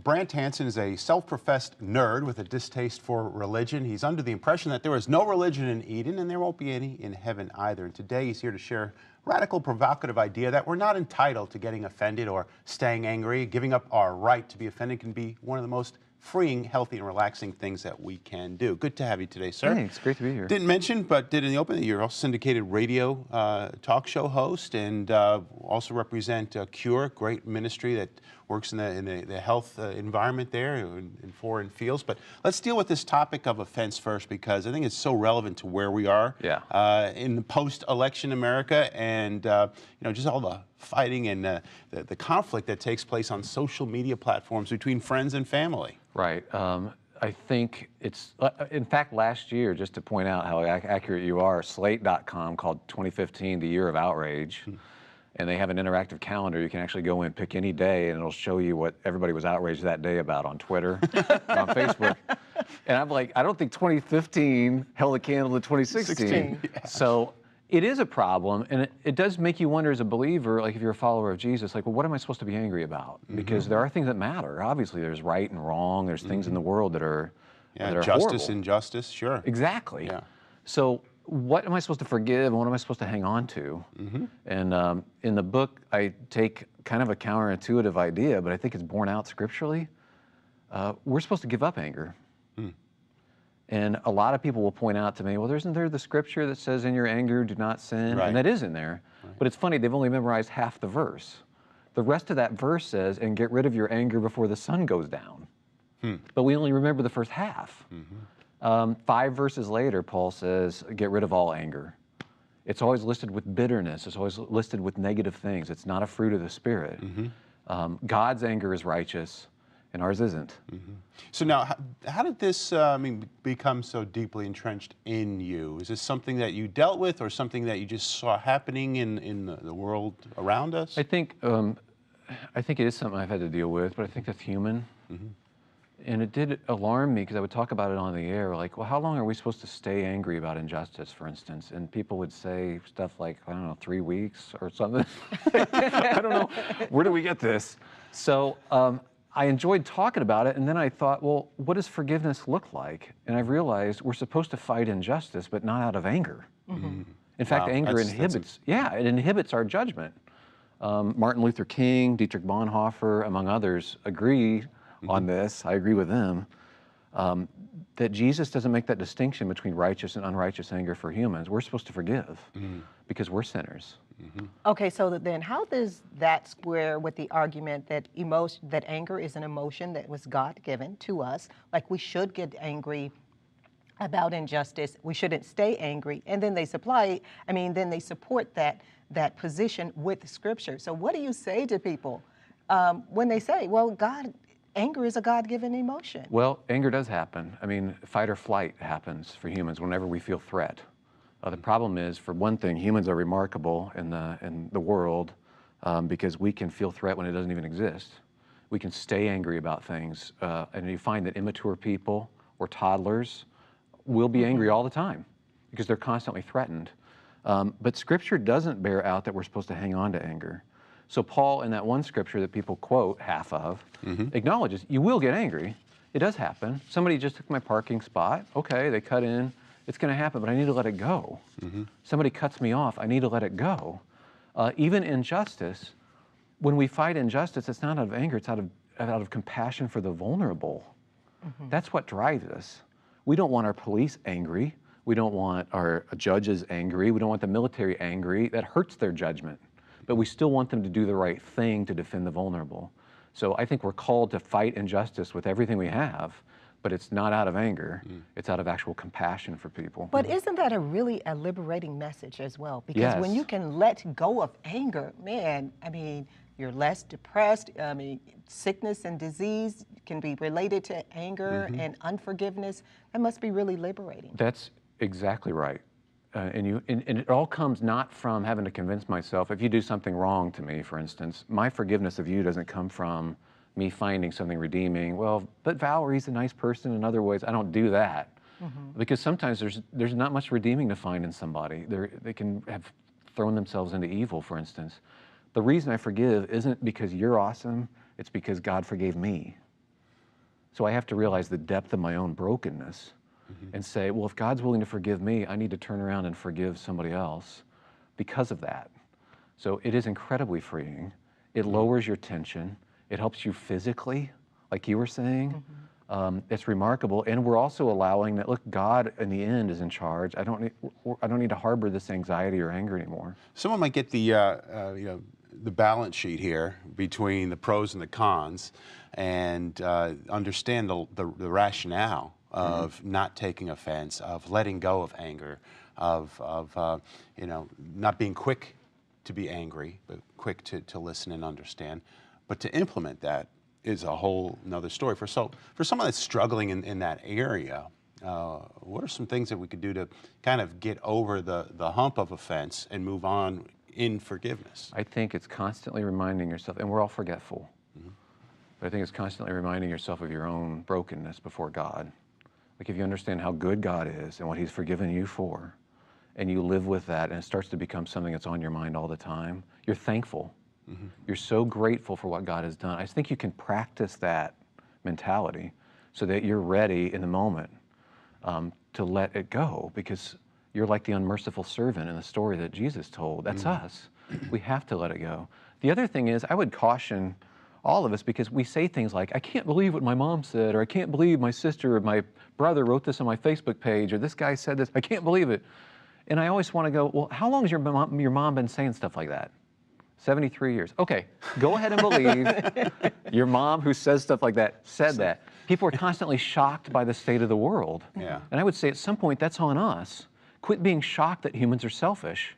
Brant Hansen is a self-professed nerd with a distaste for religion. He's under the impression that there is no religion in Eden and there won't be any in heaven either. And today he's here to share a radical, provocative idea that we're not entitled to getting offended or staying angry. Giving up our right to be offended can be one of the most freeing, healthy, and relaxing things that we can do. Good to have you today, sir. Thanks. Great to be here. Didn't mention, but did in the open, you're also syndicated radio talk show host and also represent Cure, great ministry that works in the health environment there in foreign fields. But let's deal with this topic of offense first, because I think it's so relevant to where we are in the post-election America, and just all the fighting and the conflict that takes place on social media platforms between friends and family. Right. I think it's, in fact, last year, just to point out how accurate you are, Slate.com called 2015 the Year of Outrage. And they have an interactive calendar. You can actually go in, pick any day, and it'll show you what everybody was outraged that day about on Twitter, on Facebook. And I'm like, I don't think 2015 held a candle to 2016. So it is a problem, and it does make you wonder as a believer, like if you're a follower of Jesus, like, well, what am I supposed to be angry about? Because there are things that matter. Obviously, there's right and wrong. There's things in the world that are justice, horrible. injustice, sure. Exactly. Yeah. So what am I supposed to forgive and what am I supposed to hang on to? And in the book, I take kind of a counterintuitive idea, but I think it's borne out scripturally. We're supposed to give up anger. And a lot of people will point out to me, well, isn't there the scripture that says in your anger, do not sin? Right. And that is in there. Right. But it's funny, they've only memorized half the verse. The rest of that verse says, and get rid of your anger before the sun goes down. But we only remember the first half. 5 verses later, Paul says, get rid of all anger. It's always listed with bitterness. It's always listed with negative things. It's not a fruit of the Spirit. God's anger is righteous, and ours isn't. So now, how did this become so deeply entrenched in you? Is this something that you dealt with, or something that you just saw happening in the world around us? I think it is something I've had to deal with, but I think that's human. And it did alarm me, because I would talk about it on the air, like, well, how long are we supposed to stay angry about injustice, for instance? And people would say stuff like, I don't know, 3 weeks or something. I don't know, where do we get this? So I enjoyed talking about it, and then I thought, well, what does forgiveness look like? And I've realized we're supposed to fight injustice, but not out of anger. In fact, anger inhibits, it inhibits our judgment. Martin Luther King, Dietrich Bonhoeffer, among others, agree on this, I agree with them, that Jesus doesn't make that distinction between righteous and unrighteous anger for humans. We're supposed to forgive because we're sinners. Okay, so then how does that square with the argument that anger is an emotion that was God-given to us? Like, we should get angry about injustice, we shouldn't stay angry, and then they support that position with Scripture. So what do you say to people when they say, well, anger is a God-given emotion? Well, anger does happen. I mean, fight or flight happens for humans whenever we feel threat. The problem is, for one thing, humans are remarkable in the world because we can feel threat when it doesn't even exist. We can stay angry about things, and you find that immature people or toddlers will be angry all the time because they're constantly threatened. But Scripture doesn't bear out that we're supposed to hang on to anger. So Paul, in that one scripture that people quote half of, acknowledges you will get angry. It does happen. Somebody just took my parking spot. Okay, they cut in. It's going to happen, but I need to let it go. Somebody cuts me off. I need to let it go. Even injustice, when we fight injustice, it's not out of anger. It's out of compassion for the vulnerable. That's what drives us. We don't want our police angry. We don't want our judges angry. We don't want the military angry. That hurts their judgment. But we still want them to do the right thing to defend the vulnerable. So I think we're called to fight injustice with everything we have, but it's not out of anger. It's out of actual compassion for people. But isn't that a liberating message as well? Because when you can let go of anger, man, I mean, you're less depressed. I mean, sickness and disease can be related to anger and unforgiveness. That must be really liberating. That's exactly right. And it all comes not from having to convince myself. If you do something wrong to me, for instance, my forgiveness of you doesn't come from me finding something redeeming. Well, but Valerie's a nice person in other ways. I don't do that. Because sometimes there's not much redeeming to find in somebody. They can have thrown themselves into evil, for instance. The reason I forgive isn't because you're awesome. It's because God forgave me. So I have to realize the depth of my own brokenness and say, well, if God's willing to forgive me, I need to turn around and forgive somebody else because of that. So it is incredibly freeing. It lowers your tension. It helps you physically, like you were saying. It's remarkable. And we're also allowing that, look, God in the end is in charge. I don't need to harbor this anxiety or anger anymore. Someone might get the balance sheet here between the pros and the cons, and understand the rationale of not taking offense, of letting go of anger, of not being quick to be angry, but quick to listen and understand. But to implement that is a whole nother story. For someone that's struggling in that area, what are some things that we could do to kind of get over the hump of offense and move on in forgiveness? I think it's constantly reminding yourself, and we're all forgetful, but I think it's constantly reminding yourself of your own brokenness before God. Like if you understand how good God is and what He's forgiven you for, and you live with that, and it starts to become something that's on your mind all the time, you're thankful. You're so grateful for what God has done. I just think you can practice that mentality so that you're ready in the moment to let it go, because you're like the unmerciful servant in the story that Jesus told. That's us. We have to let it go. The other thing is, I would caution all of us, because we say things like, I can't believe what my mom said, or I can't believe my sister or my brother wrote this on my Facebook page, or this guy said this, I can't believe it. And I always want to go, well, how long has your mom been saying stuff like that? 73 years. Okay, go ahead and believe your mom, who says stuff like that, said that. People are constantly shocked by the state of the world. Yeah. And I would say at some point that's on us. Quit being shocked that humans are selfish.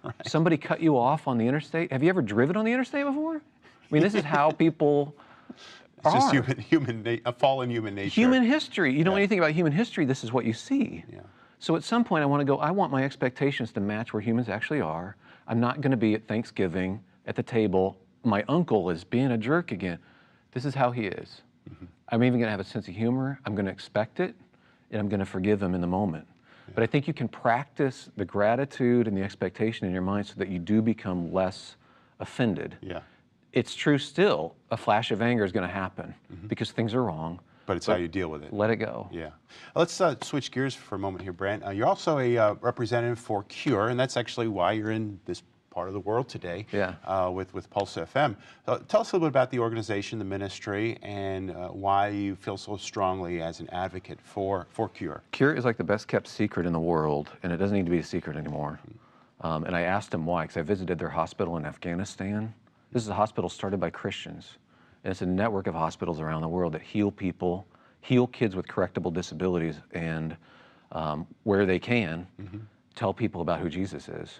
Right. Somebody cut you off on the interstate. Have you ever driven on the interstate before? I mean, this is how people are. It's just a fallen human nature. Human history. You know anything about human history, this is what you see. Yeah. So at some point I want to go, I want my expectations to match where humans actually are. I'm not going to be at Thanksgiving at the table, my uncle is being a jerk again. This is how he is. I'm even going to have a sense of humor. I'm going to expect it, and I'm going to forgive him in the moment. But I think you can practice the gratitude and the expectation in your mind so that you do become less offended. Yeah. It's true still, a flash of anger is going to happen because things are wrong. But it's how you deal with it. Let it go. Yeah. Let's switch gears for a moment here, Brant. You're also a representative for CURE, and that's actually why you're in this part of the world today. Yeah. With Pulse FM. Tell us a little bit about the organization, the ministry, and why you feel so strongly as an advocate for CURE. CURE is like the best kept secret in the world, and it doesn't need to be a secret anymore. And I asked them why, because I visited their hospital in Afghanistan. This is a hospital started by Christians. And it's a network of hospitals around the world that heal people, heal kids with correctable disabilities, and where they can, tell people about who Jesus is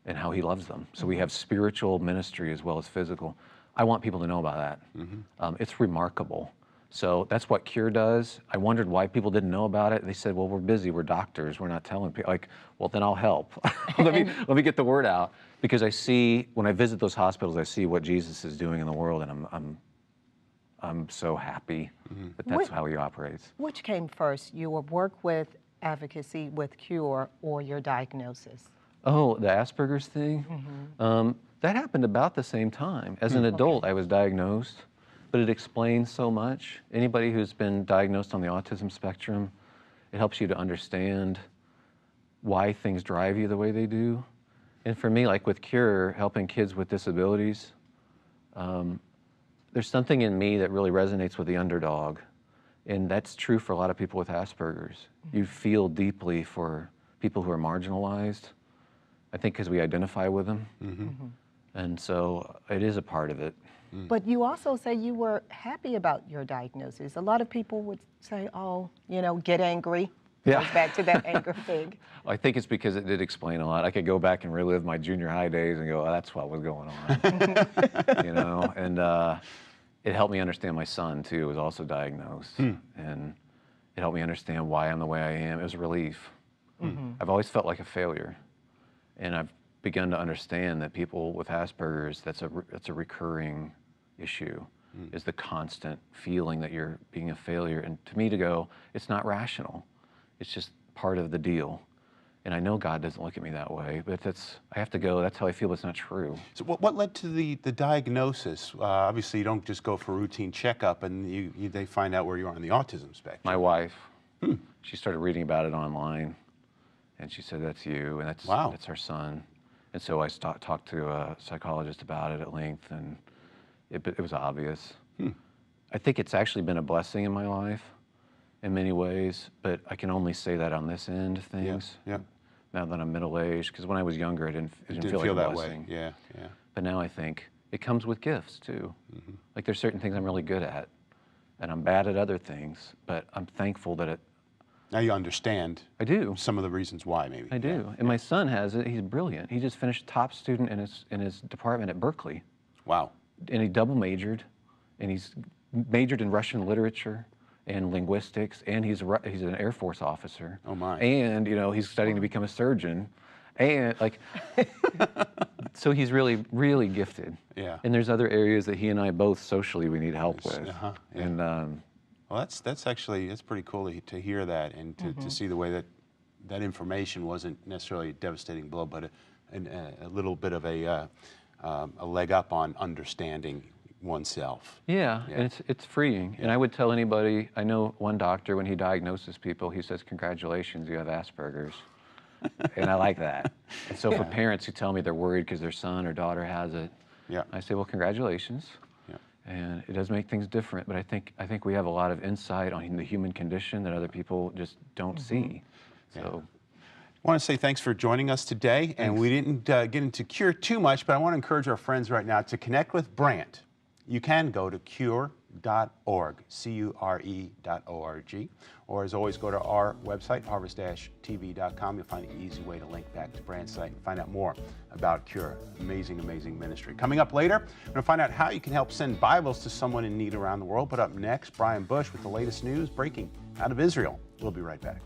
and how He loves them. So we have spiritual ministry as well as physical. I want people to know about that. It's remarkable. So that's what CURE does. I wondered why people didn't know about it. They said, well, we're busy, we're doctors, we're not telling people. Like, well, then I'll help. let me get the word out. Because I see, when I visit those hospitals, I see what Jesus is doing in the world, and I'm so happy that that's how He operates. Which came first, your work with advocacy with CURE or your diagnosis? Oh, the Asperger's thing? That happened about the same time. As an adult, I was diagnosed, but it explains so much. Anybody who's been diagnosed on the autism spectrum, it helps you to understand why things drive you the way they do. And for me, like with CURE, helping kids with disabilities, there's something in me that really resonates with the underdog. And that's true for a lot of people with Asperger's. You feel deeply for people who are marginalized, I think because we identify with them. And so it is a part of it. But you also say you were happy about your diagnosis. A lot of people would say, oh, get angry. Yeah. Goes back to that anger thing. I think it's because it did explain a lot. I could go back and relive my junior high days and go, oh, that's what was going on. And it helped me understand my son, too, who was also diagnosed. And it helped me understand why I'm the way I am. It was a relief. I've always felt like a failure. And I've begun to understand that people with Asperger's, that's a recurring issue, is the constant feeling that you're being a failure. And to me to go, it's not rational. It's just part of the deal. And I know God doesn't look at me that way, but I have to go, that's how I feel, but it's not true. So what led to the diagnosis? Obviously, you don't just go for routine checkup and they find out where you are on the autism spectrum. My wife, she started reading about it online, and she said, that's you, and that's our son. And so I talked to a psychologist about it at length, and it was obvious. I think it's actually been a blessing in my life in many ways, but I can only say that on this end of things. Yeah. Now that I'm middle-aged, because when I was younger, it didn't feel like a that blessing. way. Yeah. But now I think it comes with gifts too. Like there's certain things I'm really good at, and I'm bad at other things, but I'm thankful that Now you understand. I do. Some of the reasons why, maybe. I do. And my son has it. He's brilliant. He just finished top student in his department at Berkeley. Wow. And he double majored, and he's majored in Russian literature and linguistics, and he's an Air Force officer. Oh my. And he's studying to become a surgeon, and so he's really, really gifted. Yeah. And there's other areas that he and I both socially we need help with. Yeah. And well, that's pretty cool to hear that, and to see the way that information wasn't necessarily a devastating blow, but a little bit of a leg up on understanding oneself. Yeah, and it's freeing. And I would tell anybody, I know one doctor, when he diagnoses people, he says, congratulations, you have Asperger's. And I like that. And so for parents who tell me they're worried because their son or daughter has it, I say, well, congratulations. Yeah. And it does make things different, but I think we have a lot of insight on the human condition that other people just don't see. So. I want to say thanks for joining us today. And we didn't get into Cure too much, but I want to encourage our friends right now to connect with Brant. You can go to cure.org, CURE.org, or as always, go to our website, harvest-tv.com. You'll find an easy way to link back to Brant's site and find out more about Cure. Amazing, amazing ministry. Coming up later, we're going to find out how you can help send Bibles to someone in need around the world. But up next, Brian Bush with the latest news breaking out of Israel. We'll be right back.